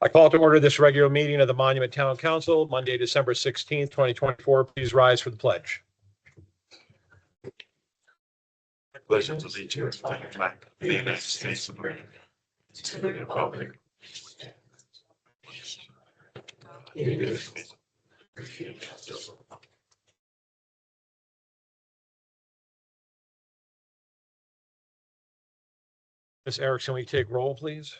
I call to order this regular meeting of the Monument Town Council, Monday, December 16th, 2024. Please rise for the pledge. Pledge allegiance to the flag of the United States of America, to the republic. Ms. Erickson, will you take roll, please?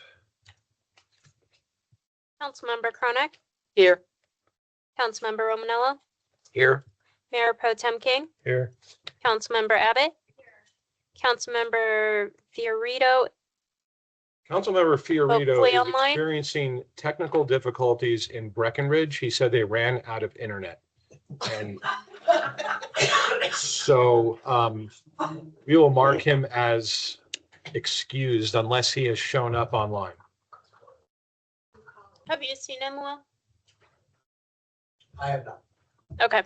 Councilmember Chronic, Here. Councilmember Romanella, Here. Mayor Pro Tem King, Here. Councilmember Abbott, Councilmember Fiorito, Councilmember Fiorito Hopefully is online. experiencing technical difficulties in Breckenridge. He said they ran out of internet. And so we will mark him as excused unless he has shown up online. have you seen him, Will? I have not. Okay.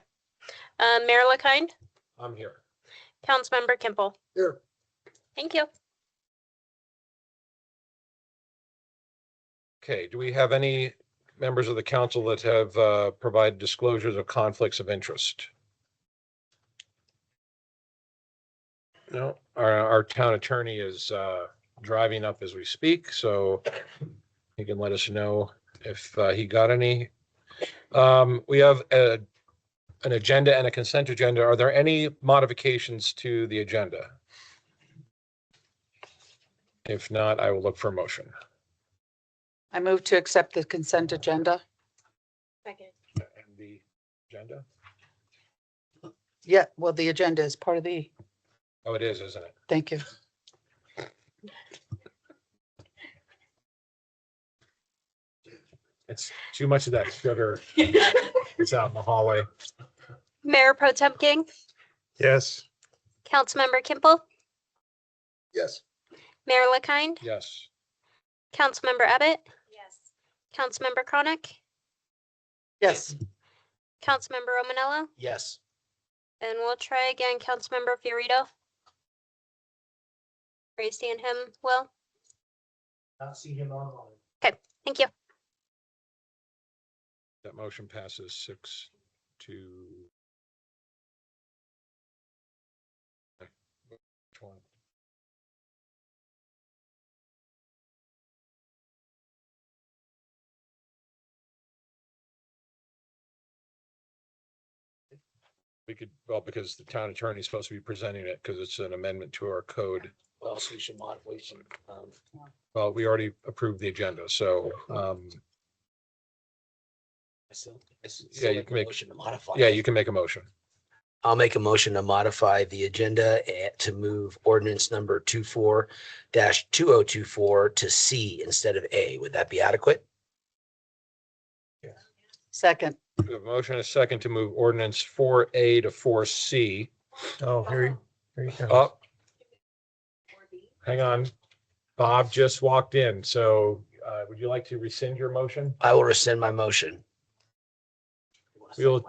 Mayor LaKind, I'm here. Councilmember Kimple. Here. Thank you. Okay, do we have any members of the council that have provided disclosures of conflicts of interest? No, our town attorney is driving up as we speak, so he can let us know if he got any. We have an agenda and a consent agenda. Are there any modifications to the agenda? If not, I will look for a motion. I move to accept the consent agenda. Second. And the agenda? Yeah, well, the agenda is part of the, Oh, it is, isn't it? thank you. It's too much of that sugar. It's out in the hallway. Mayor Pro Tem King, Yes. Councilmember Kimple, Yes. Mayor LaKind, Yes. Councilmember Abbott. Yes. Councilmember Chronic, Yes, Councilmember Romanella, Yes. and we'll try again, Councilmember Fiorito. Raising him, Will. Not see him online. Thank you. That motion passes 6-1. We could, well, because the town attorney is supposed to be presenting it because it's an amendment to our code. Well, so we should modify some. Well, we already approved the agenda, so Yeah, you can make- motion to modify. yeah, you can make a motion. I'll make a motion to modify the agenda to move ordinance number 24-2024 to C instead of A. Would that be adequate? second. We have a motion and a second to move ordinance 4A to 4C. Oh, here you go. Oh. Hang on. Bob just walked in, so would you like to rescind your motion? I will rescind my motion. We will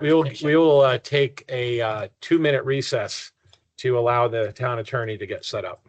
take a 2-minute recess to allow the town attorney to get set up.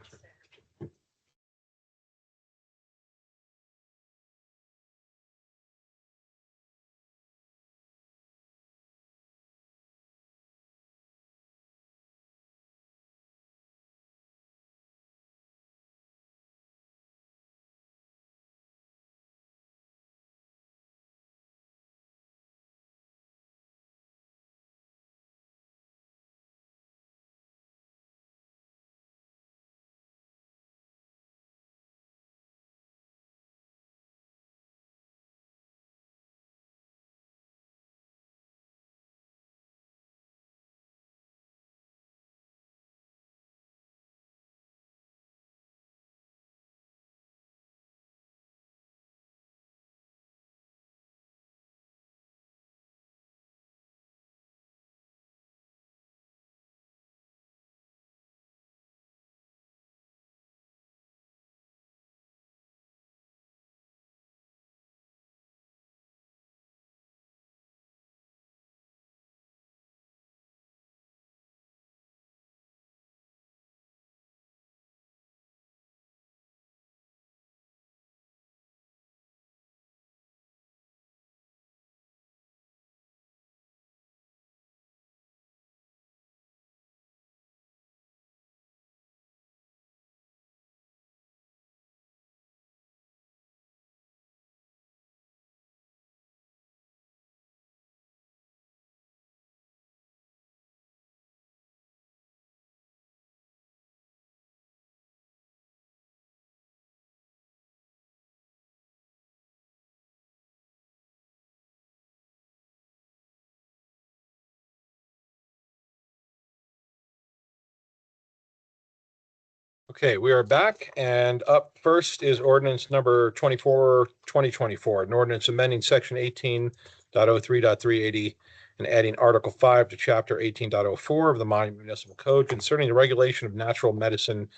Okay, we are back, and up first is ordinance number 24/2024, an ordinance amending section 18.03.380 and adding Article 5 to Chapter 18.04 of the Monument Municipal Code concerning the regulation of natural medicine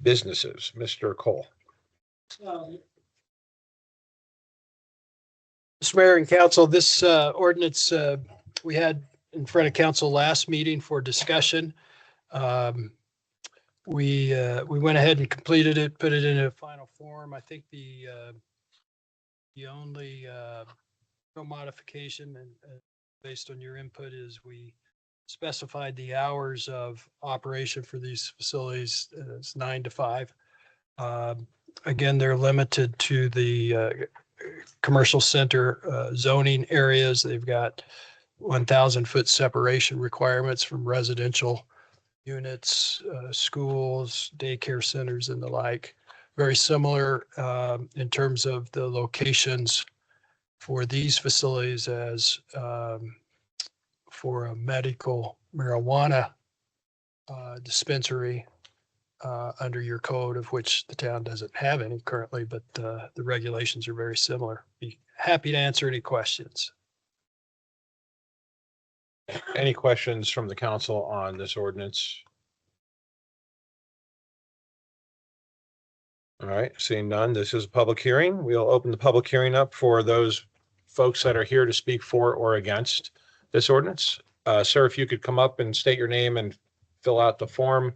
businesses. Mr. Cole. Mr. Mayor and Council, this ordinance we had in front of council last meeting for discussion. We went ahead and completed it, put it in a final form. I think the only modification and based on your input is we specified the hours of operation for these facilities as 9 to 5. Again, they're limited to the commercial center zoning areas. They've got 1,000-foot separation requirements from residential units, schools, daycare centers, and the like. Very similar in terms of the locations for these facilities as for a medical marijuana dispensary under your code, of which the town doesn't have any currently, but the regulations are very similar. Be happy to answer any questions. Any questions from the council on this ordinance? All right, seeing none, this is a public hearing. We'll open the public hearing up for those folks that are here to speak for or against this ordinance. Sir, if you could come up and state your name and fill out the form.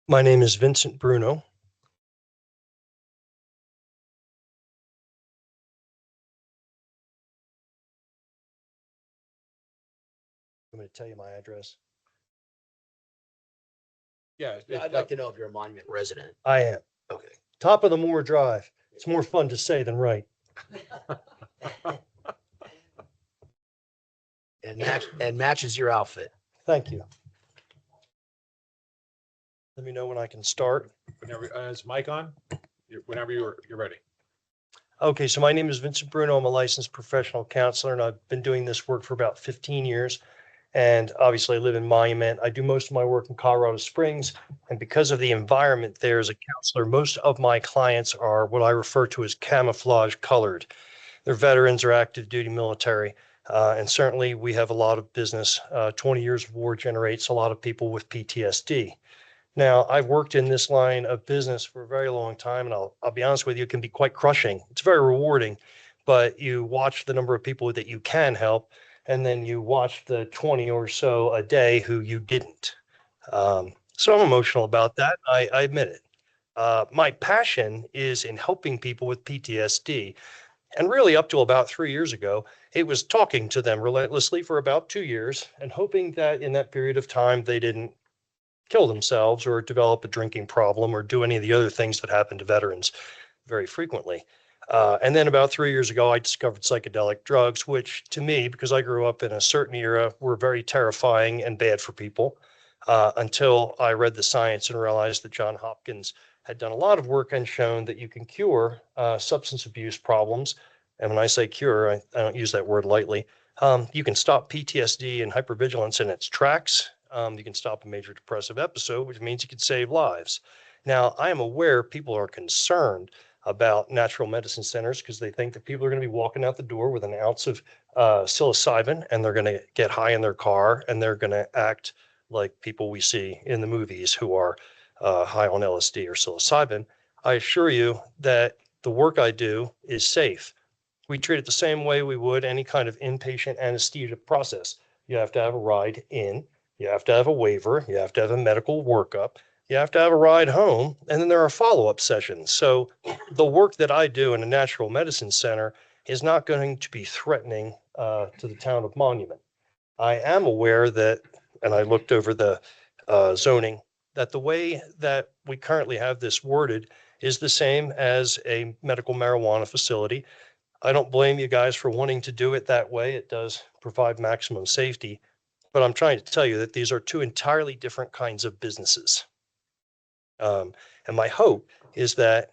My name is Vincent Bruno. I'm going to tell you my address. Yeah. I'd like to know if you're a Monument resident. I am. Okay. Top of the Moore Drive. It's more fun to say than write. And matches your outfit. Thank you. Let me know when I can start. Whenever, is Mike on? Whenever you're ready. Okay, so my name is Vincent Bruno. I'm a licensed professional counselor, and I've been doing this work for about 15 years. And obviously I live in Monument. I do most of my work in Colorado Springs. And because of the environment there as a counselor, most of my clients are what I refer to as camouflage colored. They're veterans or active duty military. And certainly we have a lot of business. 20 years of war generates a lot of people with PTSD. Now, I've worked in this line of business for a very long time, and I'll be honest with you, it can be quite crushing. It's very rewarding, but you watch the number of people that you can help, and then you watch the 20 or so a day who you didn't. So I'm emotional about that. I admit it. My passion is in helping people with PTSD. And really up to about 3 years ago, it was talking to them relentlessly for about 2 years and hoping that in that period of time, they didn't kill themselves or develop a drinking problem or do any of the other things that happen to veterans very frequently. And then about 3 years ago, I discovered psychedelic drugs, which to me, because I grew up in a certain era, were very terrifying and bad for people until I read the science and realized that Johns Hopkins had done a lot of work and shown that you can cure substance abuse problems. And when I say cure, I don't use that word lightly. You can stop PTSD and hypervigilance in its tracks. You can stop a major depressive episode, which means you can save lives. Now, I am aware people are concerned about natural medicine centers because they think that people are going to be walking out the door with an ounce of psilocybin and they're going to get high in their car and they're going to act like people we see in the movies who are high on LSD or psilocybin. I assure you that the work I do is safe. We treat it the same way we would any kind of inpatient anesthesia process. You have to have a ride in. You have to have a waiver, you have to have a medical workup, you have to have a ride home, and then there are follow-up sessions. So the work that I do in a natural medicine center is not going to be threatening to the town of Monument. I am aware that, and I looked over the zoning, that the way that we currently have this worded is the same as a medical marijuana facility. I don't blame you guys for wanting to do it that way. It does provide maximum safety. But I'm trying to tell you that these are two entirely different kinds of businesses. And my hope is that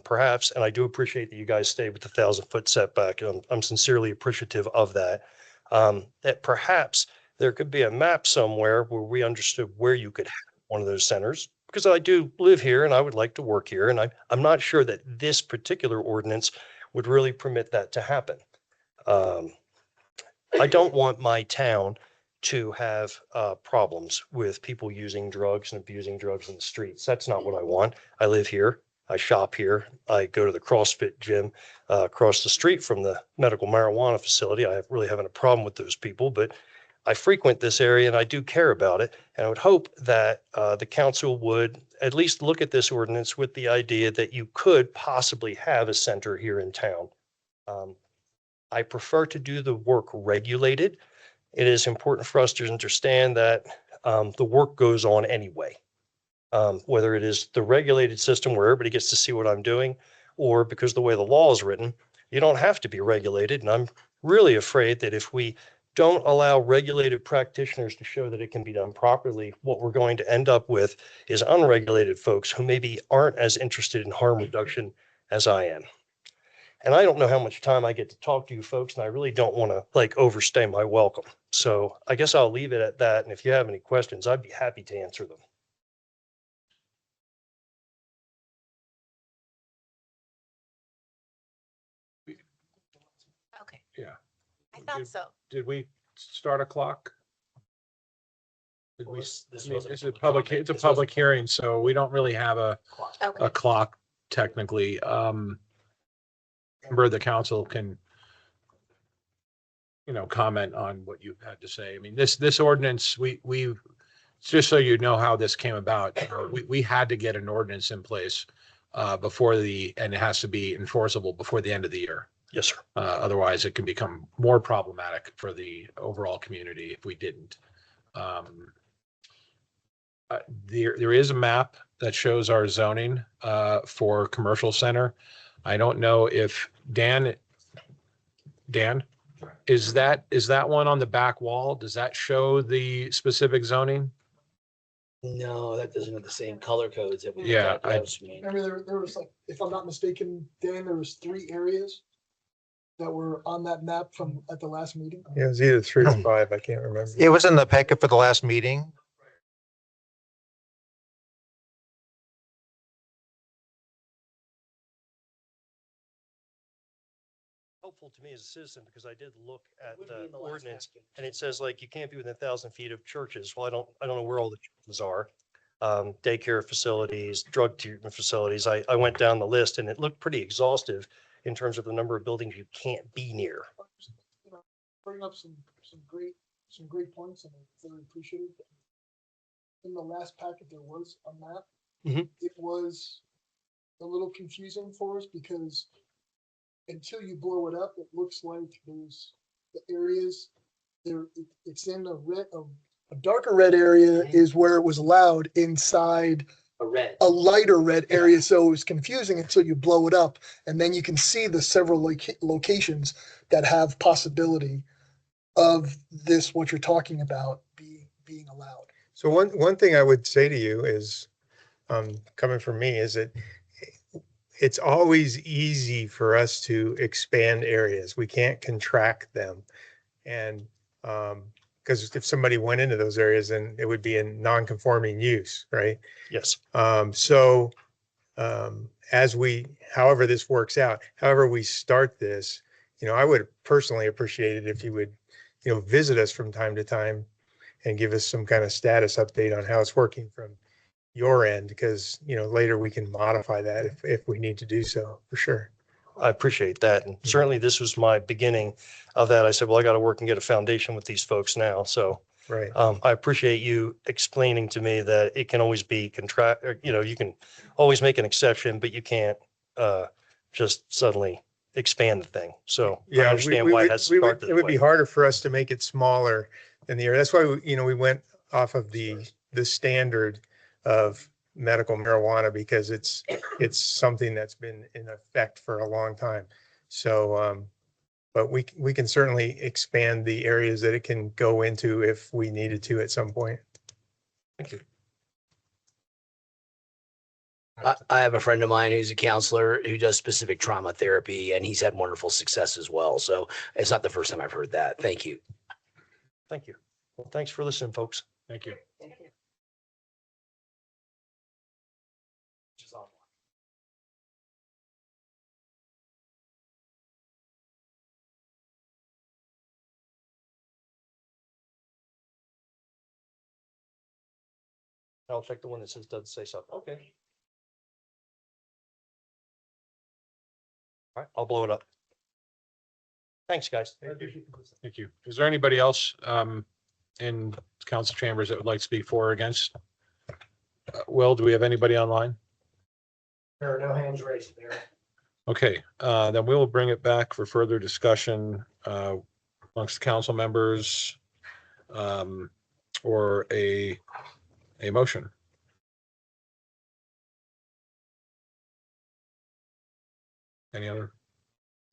perhaps, and I do appreciate that you guys stay with the 1,000-foot setback. I'm sincerely appreciative of that. That perhaps there could be a map somewhere where we understood where you could have one of those centers. Because I do live here and I would like to work here. And I'm not sure that this particular ordinance would really permit that to happen. I don't want my town to have problems with people using drugs and abusing drugs in the streets. That's not what I want. I live here. I shop here. I go to the CrossFit gym across the street from the medical marijuana facility. I really haven't a problem with those people, but I frequent this area and I do care about it. And I would hope that the council would at least look at this ordinance with the idea that you could possibly have a center here in town. I prefer to do the work regulated. It is important for us to understand that the work goes on anyway. Whether it is the regulated system where everybody gets to see what I'm doing, or because the way the law is written, you don't have to be regulated. And I'm really afraid that if we don't allow regulated practitioners to show that it can be done properly, what we're going to end up with is unregulated folks who maybe aren't as interested in harm reduction as I am. And I don't know how much time I get to talk to you folks, and I really don't want to like overstay my welcome. So I guess I'll leave it at that. And if you have any questions, I'd be happy to answer them. Okay. Yeah. I thought so. Did we start a clock? Did Well, we, this I mean, wasn't it's a public public, comment. it's a This wasn't public hearing, so we don't really have a Okay. clock technically. Member of the council can, comment on what you've had to say. I mean, this ordinance, we just so you know how this came about, we had to get an ordinance in place and it has to be enforceable before the end of the year. Yes, sir. Otherwise, it can become more problematic for the overall community if we didn't. There is a map that shows our zoning for commercial center. I don't know if Dan, is that one on the back wall? Does that show the specific zoning? No, that doesn't have the same color codes that we. Yeah, got last meeting. Remember there was like, if I'm not mistaken, Dan, there was 3 areas that were on that map from at the last meeting. Yeah, it was either 3 or 5. I can't remember. It was in the packet for the last meeting. Helpful to me as a citizen because I did look at Would be the in the last ordinance packet. and it says like you can't be within 1,000 feet of churches. Well, I don't know where all the churches are. Daycare facilities, drug treatment facilities. I went down the list and it looked pretty exhaustive in terms of the number of buildings you can't be near. Bring up some great points, and I'm very appreciative. In the last packet, there was a map. Mhm. It was a little confusing for us because until you blow it up, it looks like there's the areas there. It's in a darker red area is where it was allowed inside A red. a lighter red area. So it was confusing until you blow it up, and then you can see the several locations that have possibility of this, what you're talking about being allowed. So one thing I would say to you is, coming from me, is that it's always easy for us to expand areas. We can't contract them. And because if somebody went into those areas, then it would be in non-conforming use, right? Yes. However this works out, however we start this, I would personally appreciate it if you would, visit us from time to time and give us some kind of status update on how it's working from your end, because, later we can modify that if we need to do so, for sure. I appreciate that. And certainly this was my beginning of that. I said, well, I got to work and get a foundation with these folks now. So Right. I appreciate you explaining to me that it can always be you can always make an exception, but you can't just suddenly expand the thing. So I Yeah, understand why it has to start it that would be way. harder for us to make it smaller than the area. That's why, we went off of the standard of medical marijuana, because it's something that's been in effect for a long time. So, but we can certainly expand the areas that it can go into if we needed to at some point. Thank you. I have a friend of mine who's a counselor who does specific trauma therapy, and he's had wonderful success as well. So it's not the first time I've heard that. Thank you. Thank you. Well, thanks for listening, folks. Thank you. I'll check the one that says doesn't say something. Okay. All right, I'll blow it up. Thanks, guys. Thank you. Is there anybody else in council chambers that would like to speak for or against? Will, do we have anybody online? There are no hands raised there. Okay, then we will bring it back for further discussion amongst the council members or a motion. Any other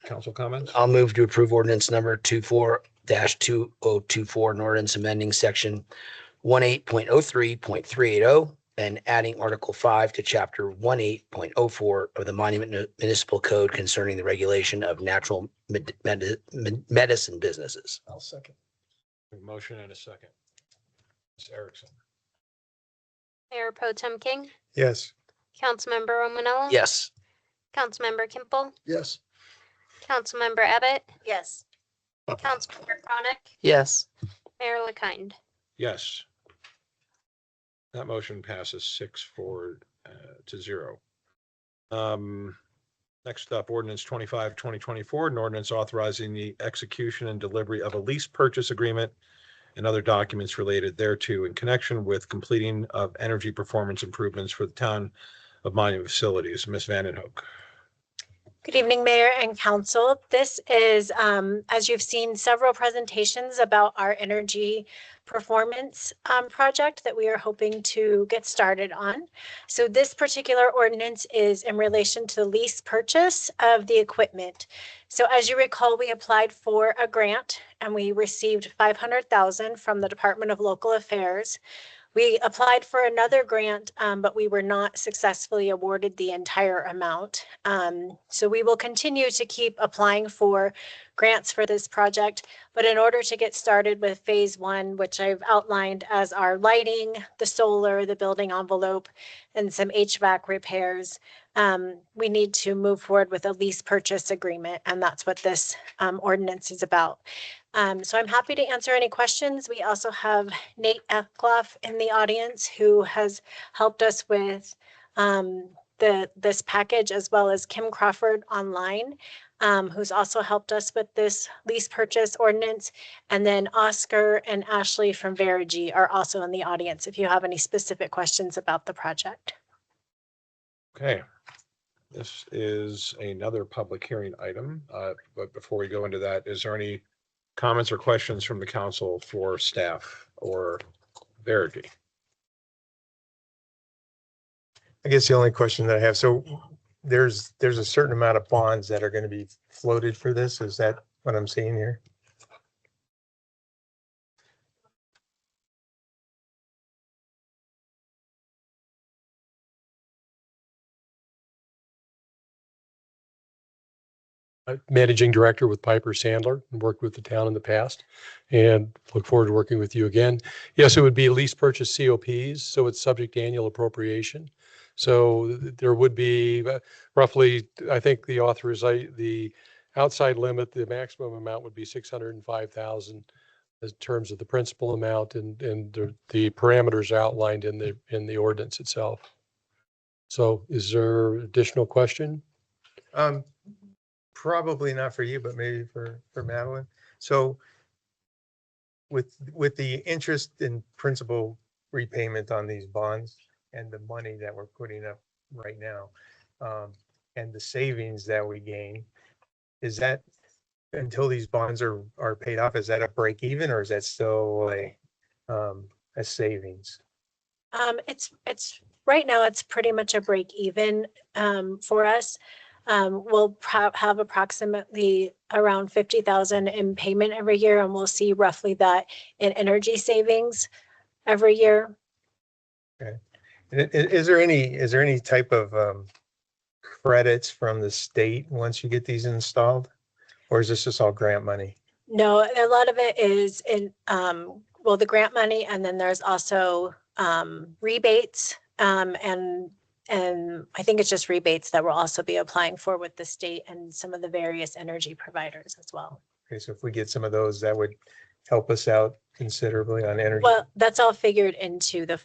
council comments? I'll move to approve ordinance number 24-2024, an ordinance amending section 18.03.380 and adding Article 5 to Chapter 18.04 of the Monument Municipal Code concerning the regulation of natural medicine businesses. I'll second. A motion and a second. Ms. Erickson. Mayor Pro Tem King, Yes. Councilmember Romanella. Yes. Councilmember Kimple, Yes. Councilmember Abbott, Yes. Councilmember Chronic, Yes. Mayor LaKind. Yes. That motion passes 6-4 to 0. Next up, ordinance 25-2024, an ordinance authorizing the execution and delivery of a lease purchase agreement and other documents related thereto in connection with completing of energy performance improvements for the town of Monument facilities. Ms. Vanden Hoek. Good evening, Mayor and Council. This is, as you've seen, several presentations about our energy performance project that we are hoping to get started on. So this particular ordinance is in relation to the lease purchase of the equipment. So as you recall, we applied for a grant and we received $500,000 from the Department of Local Affairs. We applied for another grant, but we were not successfully awarded the entire amount. So we will continue to keep applying for grants for this project. But in order to get started with phase 1, which I've outlined as our lighting, the solar, the building envelope, and some HVAC repairs, we need to move forward with a lease purchase agreement. And that's what this ordinance is about. So I'm happy to answer any questions. We also have Nate Eckloff in the audience who has helped us with this package, as well as Kim Crawford online, who's also helped us with this lease purchase ordinance. And then Oscar and Ashley from Verigy are also in the audience if you have any specific questions about the project. Okay. This is another public hearing item. But before we go into that, is there any comments or questions from the council for staff or Verigy? I guess the only question that I have, so there's a certain amount of bonds that are going to be floated for this. Is that what I'm seeing here? Managing director with Piper Sandler and worked with the town in the past and look forward to working with you again. Yes, it would be lease purchase COPs, so it's subject to annual appropriation. So there would be roughly, I think the outside limit, the maximum amount would be 605,000 in terms of the principal amount and the parameters outlined in the ordinance itself. So is there additional question? Probably not for you, but maybe for Madeline. So with the interest and principal repayment on these bonds and the money that we're putting up right now, and the savings that we gain, is that until these bonds are paid off, is that a break even or is that still a savings? It's right now, it's pretty much a break even for us. We'll have approximately around 50,000 in payment every year, and we'll see roughly that in energy savings every year. Okay. Is there any type of credits from the state once you get these installed, or is this just all grant money? No, a lot of it is in well, the grant money, and then there's also rebates. And I think it's just rebates that we'll also be applying for with the state and some of the various energy providers as well. Okay, so if we get some of those, that would help us out considerably on energy. Well, that's all figured into the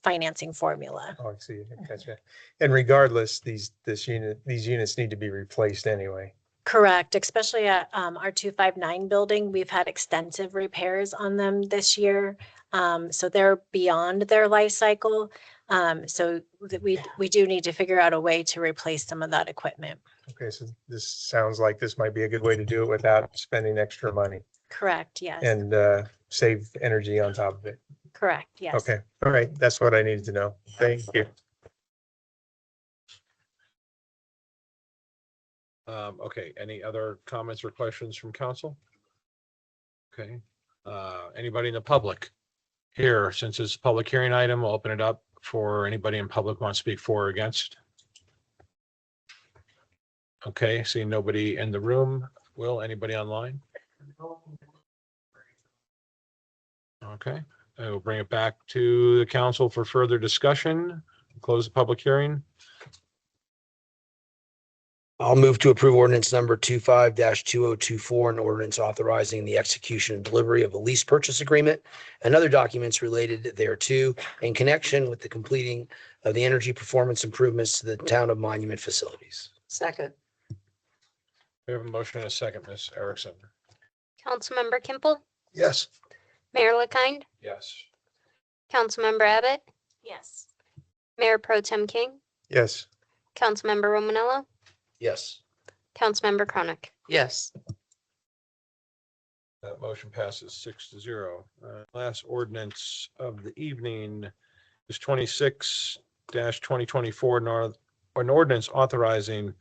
financing formula. Oh, I see. Gotcha. And regardless, these units need to be replaced anyway. Correct, especially at our 259 building. We've had extensive repairs on them this year. So they're beyond their life cycle. So that we do need to figure out a way to replace some of that equipment. Okay, so this sounds like this might be a good way to do it without spending extra money Correct, yes. and save energy on top of it. Correct, yes. Okay, all right, that's what I needed to know. Thank you. Okay, any other comments or questions from council? Okay, anybody in the public here, since it's a public hearing item, we'll open it up for anybody in public want to speak for or against. Okay, seeing nobody in the room. Will, anybody online? Okay, I will bring it back to the council for further discussion. Close the public hearing. I'll move to approve ordinance number 25-2024, an ordinance authorizing the execution and delivery of a lease purchase agreement and other documents related thereto in connection with the completing of the energy performance improvements to the town of Monument facilities. Second. We have a motion and a second, Ms. Erickson. Councilmember Kimple, Yes. Mayor LaKind, Yes. Councilmember Abbott, Yes. Mayor Pro Tem King, Yes. Councilmember Romanello, Yes. Councilmember Chronic. Yes. That motion passes 6-0. Last ordinance of the evening is 26-2024, an ordinance authorizing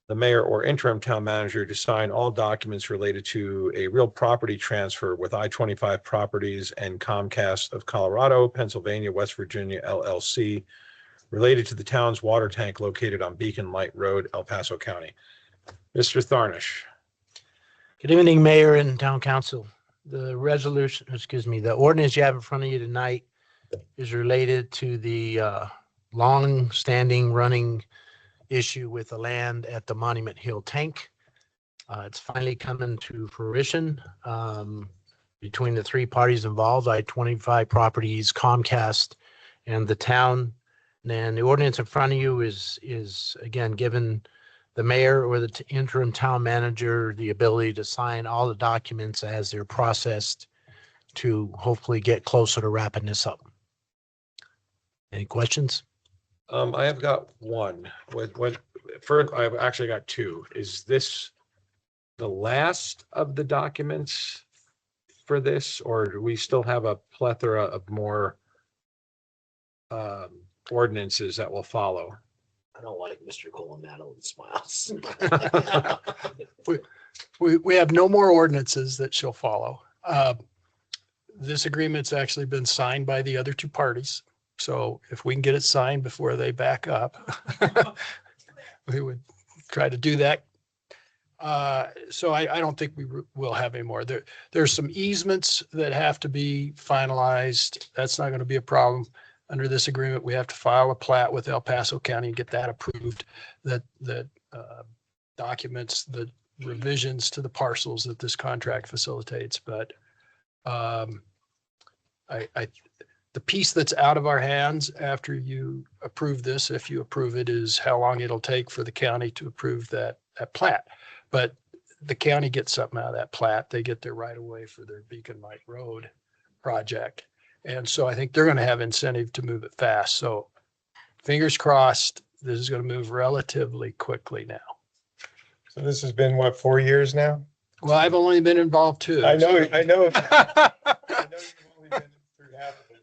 the mayor or interim town manager to sign all documents related to a real property transfer with I-25 Properties and Comcast of Colorado, Pennsylvania, West Virginia, LLC, related to the town's water tank located on Beacon Light Road, El Paso County. Mr. Tharnish. Good evening, Mayor and Town Council. The the ordinance you have in front of you tonight is related to the long-standing running issue with the land at the Monument Hill Tank. It's finally coming to fruition between the three parties involved, I-25 Properties, Comcast, and the town. And the ordinance in front of you is again given the mayor or the interim town manager the ability to sign all the documents as they're processed to hopefully get closer to wrapping this up. Any questions? I have got one. First, I've actually got two. Is this the last of the documents for this, or do we still have a plethora of more ordinances that will follow? I don't like Mr. Colin Madeline smiles. We have no more ordinances that shall follow. This agreement's actually been signed by the other two parties. So if we can get it signed before they back up, we would try to do that. So I don't think we will have any more. There's some easements that have to be finalized. That's not going to be a problem. Under this agreement, we have to file a plat with El Paso County and get that approved. That documents the revisions to the parcels that this contract facilitates. But the piece that's out of our hands after you approve this, if you approve it, is how long it'll take for the county to approve that plat. But the county gets something out of that plat. They get their right of way for their Beacon Light Road project. And so I think they're going to have incentive to move it fast. So fingers crossed, this is going to move relatively quickly now. So this has been what, 4 years now? Well, I've only been involved too. I know. I know you've only been through half of it.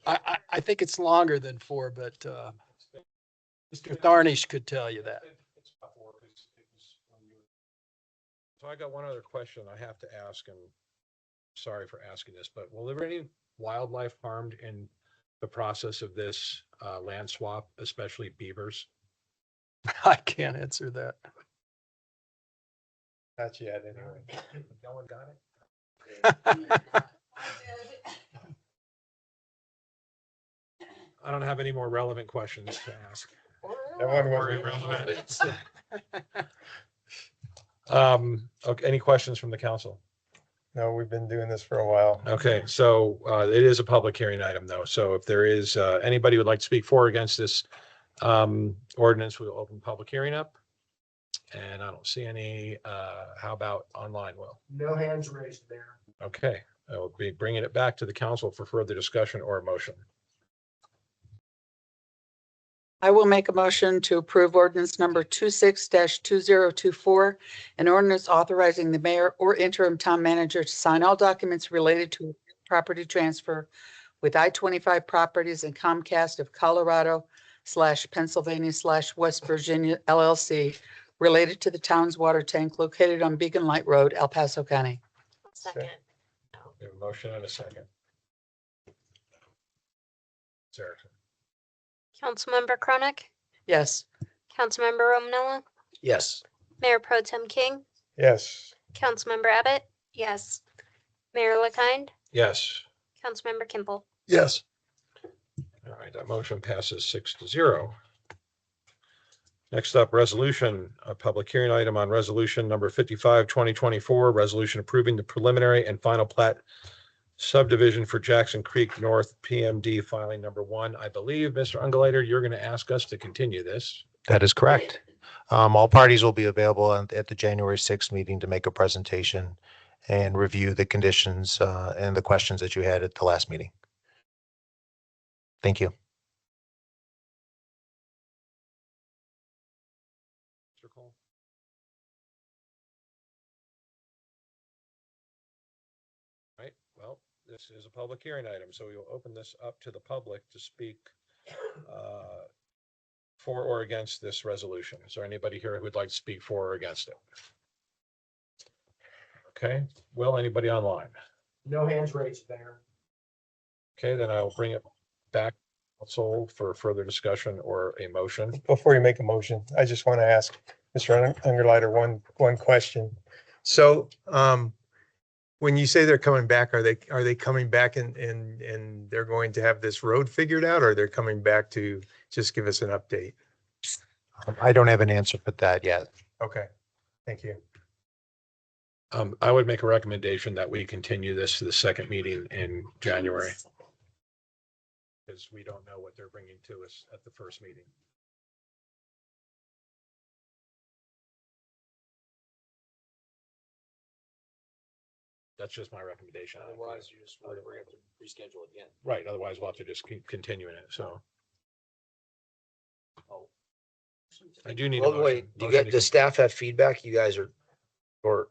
I think it's longer than 4, but Mr. Tharnish could tell you that. So I got one other question I have to ask, and sorry for asking this, but will there be any wildlife harmed in the process of this land swap, especially beavers? I can't answer that. Not yet, anyway. No one got it? I don't have any more relevant questions to ask. That one Or wasn't irrelevant. Okay, any questions from the council? No, we've been doing this for a while. Okay, so it is a public hearing item though. So if there is anybody who would like to speak for or against this ordinance, we'll open public hearing up. And I don't see any. How about online, Will? No hands raised there. Okay, I will be bringing it back to the council for further discussion or motion. I will make a motion to approve ordinance number 26-2024, an ordinance authorizing the mayor or interim town manager to sign all documents related to property transfer with I-25 Properties and Comcast of Colorado / Pennsylvania / West Virginia LLC related to the town's water tank located on Beacon Light Road, El Paso County. Second. We have a motion and a second. Sarah. Councilmember Chronic, Yes. Councilmember Romanella, Yes. Mayor Pro Tem King, Yes. Councilmember Abbott, Yes. Mayor LaKind, Yes. Councilmember Kimball. Yes. All right, that motion passes 6-0. Next up, resolution, a public hearing item on resolution number 55, 2024, resolution approving the preliminary and final plat subdivision for Jackson Creek North PMD filing number 1. I believe, Mr. Ungulator, you're going to ask us to continue this. That is correct. All parties will be available at the January 6th meeting to make a presentation and review the conditions and the questions that you had at the last meeting. Thank you. Mr. Cole? Right, well, this is a public hearing item, so we will open this up to the public to speak for or against this resolution. Is there anybody here who would like to speak for or against it? Okay, Will, anybody online? No hands raised there. Okay, then I'll bring it back also for further discussion or a motion. Before you make a motion, I just want to ask Mr. Ungerleider one question. So when you say they're coming back, are they coming back and they're going to have this road figured out, or they're coming back to just give us an update? I don't have an answer for that yet. Okay, thank you. I would make a recommendation that we continue this to the second meeting in January. Because we don't know what they're bringing to us at the first meeting. That's just my recommendation. Otherwise, you just want to have to reschedule again. Right, otherwise we'll have to just keep continuing it, so. Oh. I do need a Well, wait, motion. do you Motion get, to does staff have feedback? You guys are, or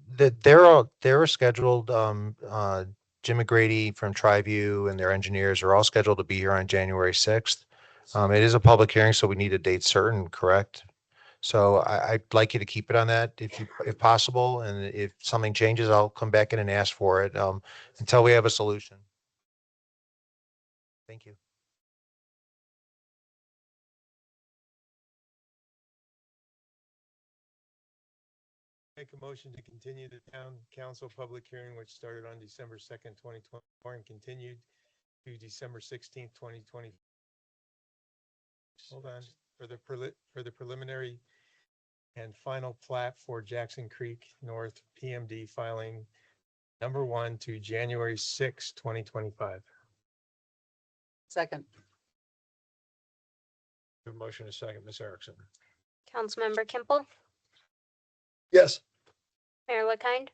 They're scheduled, Jim McGrady from TriView and their engineers are all scheduled to be here on January 6th. It is a public hearing, so we need a date certain, correct? So I'd like you to keep it on that if possible. And if something changes, I'll come back in and ask for it, until we have a solution. Thank you. Make a motion to continue the town council public hearing, which started on December 2nd, 2024 and continued to December 16th, 2020. Hold on, for the preliminary and final plat for Jackson Creek North PMD filing number 1 to January 6, 2025. Second. Motion is second, Ms. Erickson. Councilmember Kimball, yes. Mayor LaKind,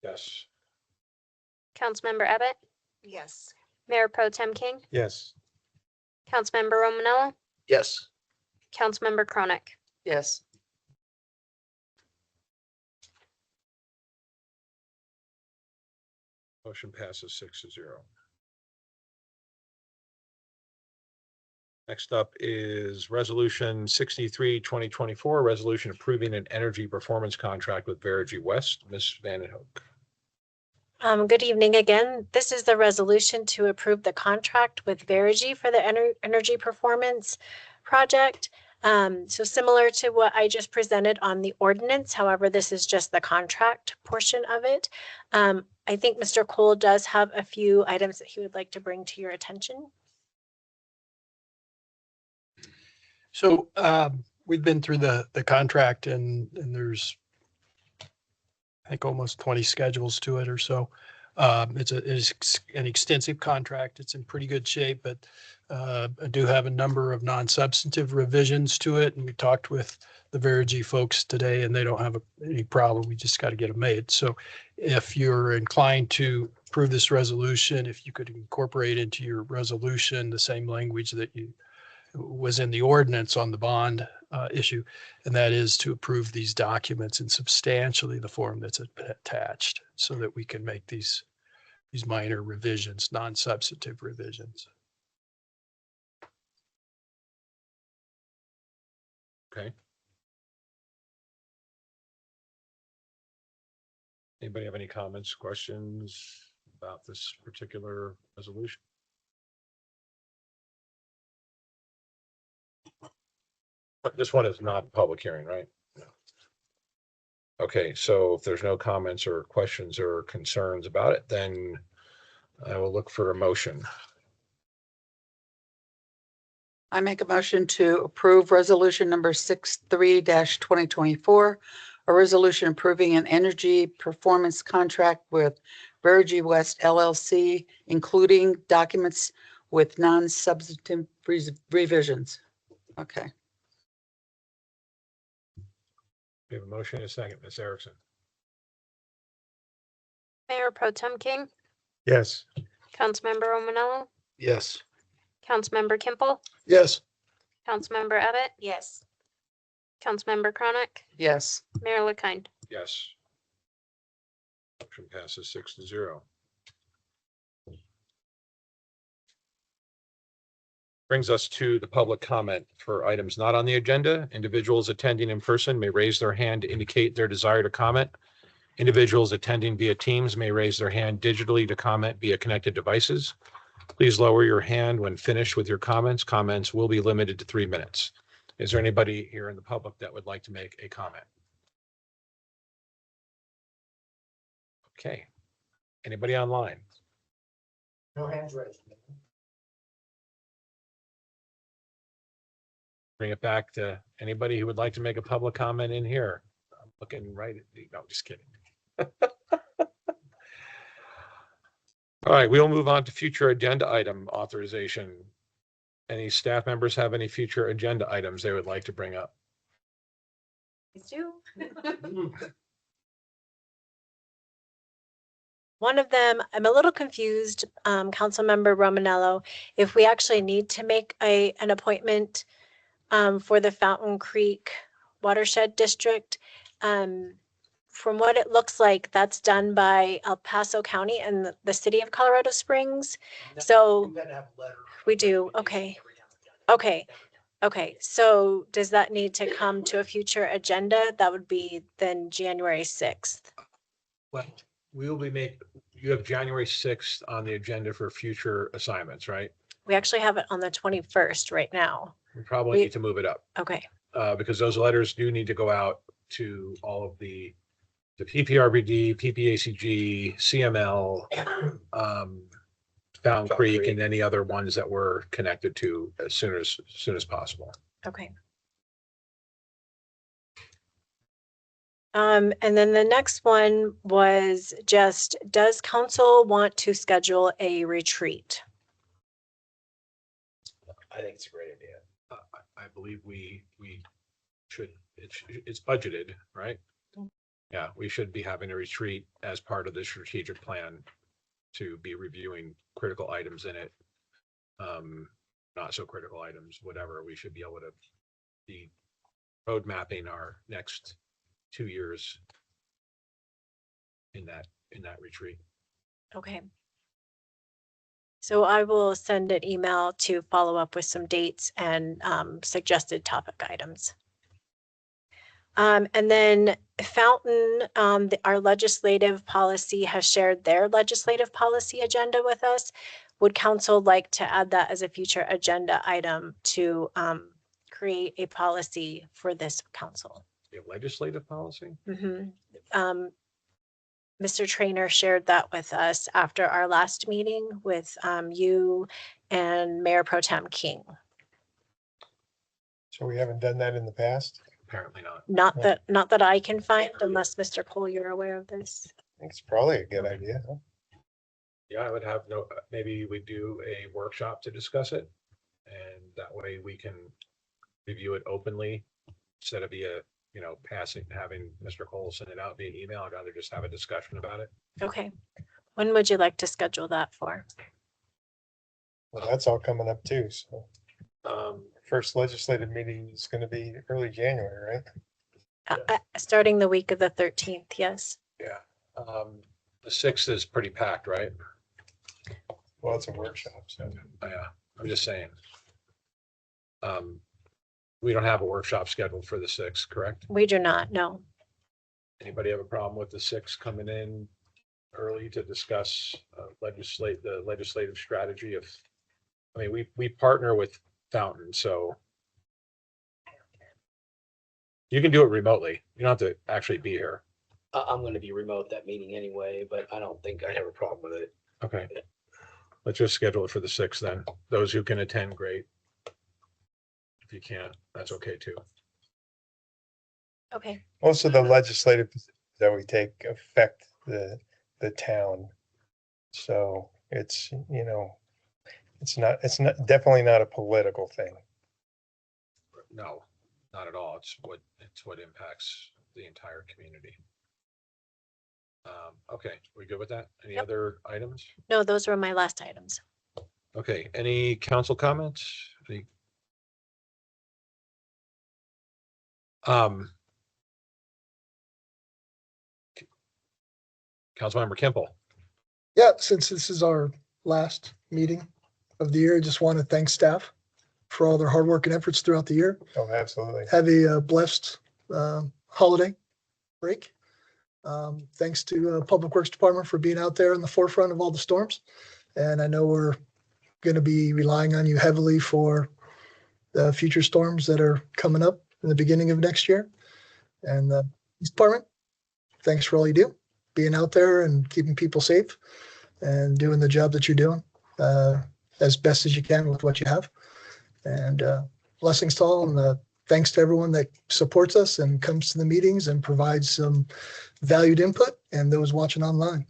Yes. Councilmember Abbott, Yes. Mayor Pro Tem King, Yes. Councilmember Romanella, Yes. Councilmember Chronic. Yes. Motion passes 6-0. Next up is Resolution 63, 2024, resolution approving an energy performance contract with Verigy West. Ms. Vanden Hoek. Good evening again. This is the resolution to approve the contract with Verigy for the energy performance project. So similar to what I just presented on the ordinance, however, this is just the contract portion of it. I think Mr. Cole does have a few items that he would like to bring to your attention. So we've been through the contract and there's, I think, almost 20 schedules to it or so. It's an extensive contract. It's in pretty good shape, but I do have a number of non-substantive revisions to it. And we talked with the Verigy folks today and they don't have any problem. We just got to get them made. So if you're inclined to approve this resolution, if you could incorporate into your resolution the same language that was in the ordinance on the bond issue, and that is to approve these documents in substantially the form that's attached so that we can make these minor revisions, non-substantive revisions. Okay. Anybody have any comments, questions about this particular resolution? But this one is not public hearing, right? No. Okay, so if there's no comments or questions or concerns about it, then I will look for a motion. I make a motion to approve resolution number 63-2024, a resolution approving an energy performance contract with Verigy West LLC, including documents with non-substantive revisions. Okay. We have a motion and a second. Ms. Erickson. Mayor Pro Tem King, Yes. Councilmember Romanello, Yes. Councilmember Kimple, Yes. Councilmember Abbott, Yes. Councilmember Chronic, Yes. Mayor LaKind. Yes. Motion passes 6-0. Brings us to the public comment for items not on the agenda. Individuals attending in person may raise their hand to indicate their desire to comment. Individuals attending via Teams may raise their hand digitally to comment via connected devices. Please lower your hand when finished with your comments. Comments will be limited to 3 minutes. Is there anybody here in the public that would like to make a comment? Okay. Anybody online? No hands raised. Bring it back to anybody who would like to make a public comment in here. I'm looking right at the, no, just kidding. All right, we'll move on to future agenda item authorization. Any staff members have any future agenda items they would like to bring up? I do. One of them, I'm a little confused, Councilmember Romanello, if we actually need to make an appointment for the Fountain Creek Watershed District. From what it looks like, that's done by El Paso County and the city of Colorado Springs. So we do. Okay. Okay. Okay. So does that need to come to a future agenda? That would be then January 6th. Well, we will be you have January 6th on the agenda for future assignments, right? We actually have it on the 21st right now. We probably need to move it up. Okay. Because those letters do need to go out to all of the PPRBD, PPACG, CML, Fountain Creek, and any other ones that we're connected to as soon as possible. Okay. And then the next one was just, does council want to schedule a retreat? I think it's a great idea. I believe we should, it's budgeted, right? Yeah, we should be having a retreat as part of the strategic plan to be reviewing critical items in it. Not so critical items, whatever. We should be able to be road mapping our next 2 years in that retreat. Okay. So I will send an email to follow up with some dates and suggested topic items. And then Fountain, our legislative policy has shared their legislative policy agenda with us. Would council like to add that as a future agenda item to create a policy for this council. A legislative policy? Mhm. Mr. Trainer shared that with us after our last meeting with you and Mayor Pro Tem King. So we haven't done that in the past. Apparently not. Not that I can find, unless Mr. Cole, you're aware of this. I think it's probably a good idea. Yeah, I would have maybe we do a workshop to discuss it. And that way we can review it openly instead of having Mr. Cole send it out via email. I'd rather just have a discussion about it. Okay. When would you like to schedule that for? Well, that's all coming up too. So Um, first legislative meeting is going to be early January, right? Starting the week of the 13th, yes. yeah. The 6th is pretty packed, right? Well, it's a workshop, so. Yeah, I'm just saying. We don't have a workshop scheduled for the 6th, correct? We do not, no. Anybody have a problem with the 6th coming in early to discuss the legislative strategy of, I mean, we partner with Fountain, so you can do it remotely. You don't have to actually be here. I'm going to be remote that meeting anyway, but I don't think I have a problem with it. Okay. Let's just schedule it for the 6th then. Those who can attend, great. If you can't, that's okay too. Okay. Most of the legislative positions that we take affect the town. So it's, it's not definitely not a political thing. No, not at all. It's what impacts the entire community. Okay, we good with that? Any Yep. other items? No, those were my last items. Okay, any council comments? Councilmember Kimple. Yeah, since this is our last meeting of the year, I just want to thank staff for all their hard work and efforts throughout the year. Oh, absolutely. Have a blessed holiday break. Thanks to Public Works Department for being out there in the forefront of all the storms. And I know we're going to be relying on you heavily for the future storms that are coming up in the beginning of next year. And the Police Department, thanks for all you do, being out there and keeping people safe and doing the job that you're doing as best as you can with what you have. And blessings to all, and thanks to everyone that supports us and comes to the meetings and provides some valued input, and those watching online.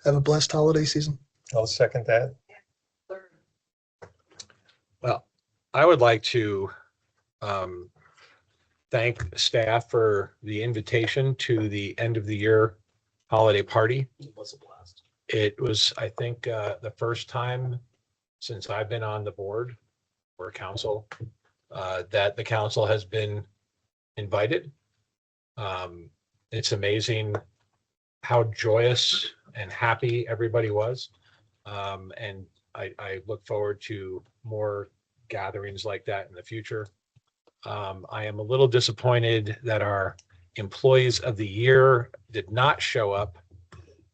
Have a blessed holiday season. I'll second that. Well, I would like to thank staff for the invitation to the end of the year holiday party. It was a blast. It was, I think, the first time since I've been on the board or council that the council has been invited. It's amazing how joyous and happy everybody was. And I look forward to more gatherings like that in the future. I am a little disappointed that our employees of the year did not show up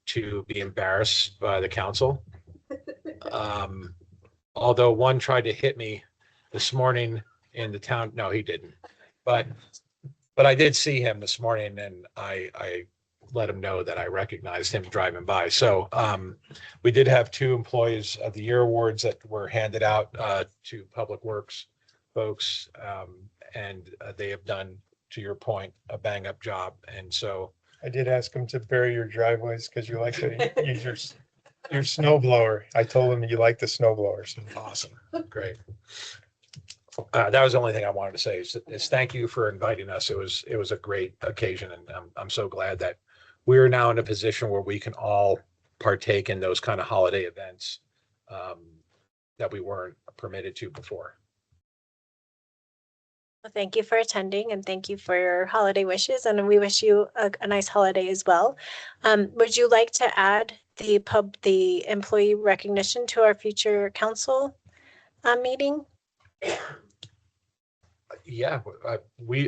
to be embarrassed by the council. Although one tried to hit me this morning in the town. No, he didn't. But I did see him this morning, and I let him know that I recognized him driving by. So we did have 2 employees of the year awards that were handed out to Public Works folks. And they have done, to your point, a bang up job. And so I did ask them to bury your driveways because you like to use your snow blower. I told them you like the snow blower. So. awesome. Great. That was the only thing I wanted to say is thank you for inviting us. It was a great occasion, and I'm so glad that we're now in a position where we can all partake in those kind of holiday events that we weren't permitted to before. Well, thank you for attending, and thank you for your holiday wishes, and we wish you a nice holiday as well. Would you like to add the employee recognition to our future council meeting? Yeah,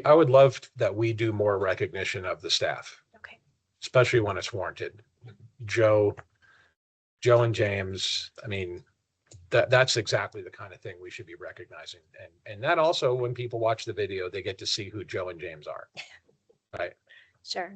I would love that we do more recognition of the staff. Okay. Especially when it's warranted. Joe and James, I mean, that's exactly the kind of thing we should be recognizing. And that also, when people watch the video, they get to see who Joe and James are. Right. Sure.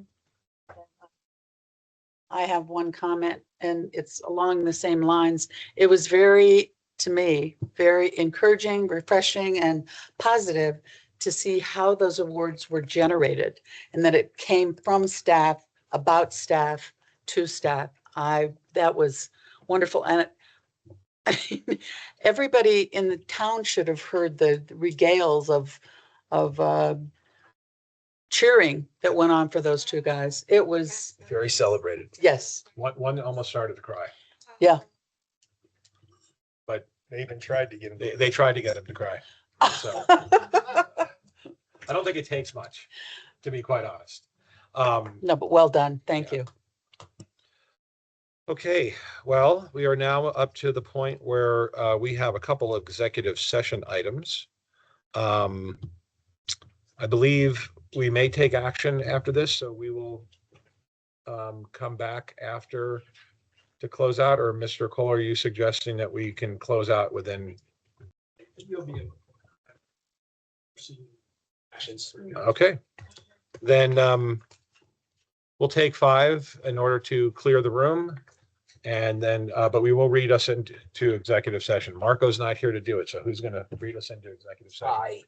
I have one comment and it's along the same lines. It was very, to me, very encouraging, refreshing and positive to see how those awards were generated and that it came from staff, about staff, to staff. That was wonderful. And I mean, everybody in the town should have heard the regales of cheering that went on for those two guys. It was, Very celebrated. yes, One almost started to cry. yeah. But They even tried to get him. they tried to get him to cry. So I don't think it takes much, to be quite honest. No, but well done. Thank you. Okay, well, we are now up to the point where we have a couple of executive session items. I believe we may take action after this, so we will come back after to close out, or Mr. Cole, are you suggesting that we can close out within? You'll be able. Actions. Okay, then we'll take 5 in order to clear the room. And then, but we will read us into executive session. Marco's not here to do it, so who's going to read us into executive session?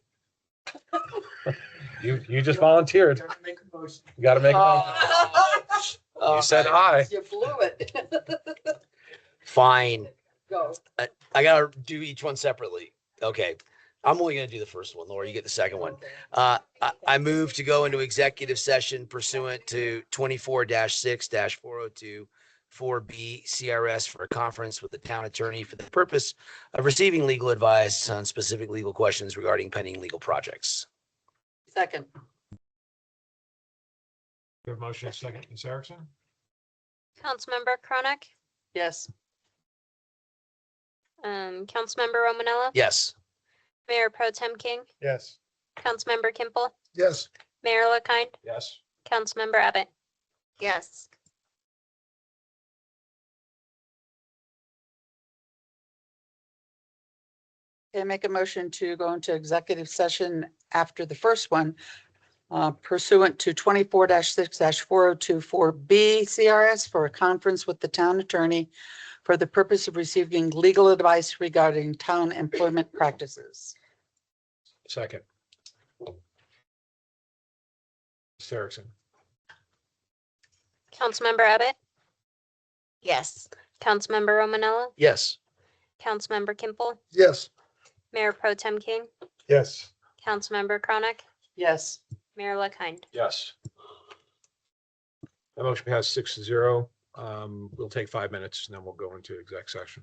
You just volunteered. You got to make a motion. You said aye. You blew it. Fine. Go. I gotta do each one separately. Okay. I'm only gonna do the first one. Laura, you get the second one. I move to go into executive session pursuant to 24-6-402 4B CRS for a conference with the town attorney for the purpose of receiving legal advice on specific legal questions regarding pending legal projects. Second. We have a motion, second, Ms. Erickson? Councilmember Chronic, Yes. Councilmember Romanella, Yes. Mayor Pro Tem King, Yes. Councilmember Kimple, Yes. Mayor LaKind, Yes. Councilmember Abbott. Yes. Okay, make a motion to go into executive session after the first one pursuant to 24-6-4024B CRS for a conference with the town attorney for the purpose of receiving legal advice regarding town employment practices. Second. Ms. Erickson? Councilmember Abbott, Yes. Councilmember Romanella, Yes. Councilmember Kimple, Yes. Mayor Pro Tem King, Yes. Councilmember Chronic, Yes. Mayor LaKind. Yes. The motion passed 6-0. We'll take 5 minutes and then we'll go into exec session.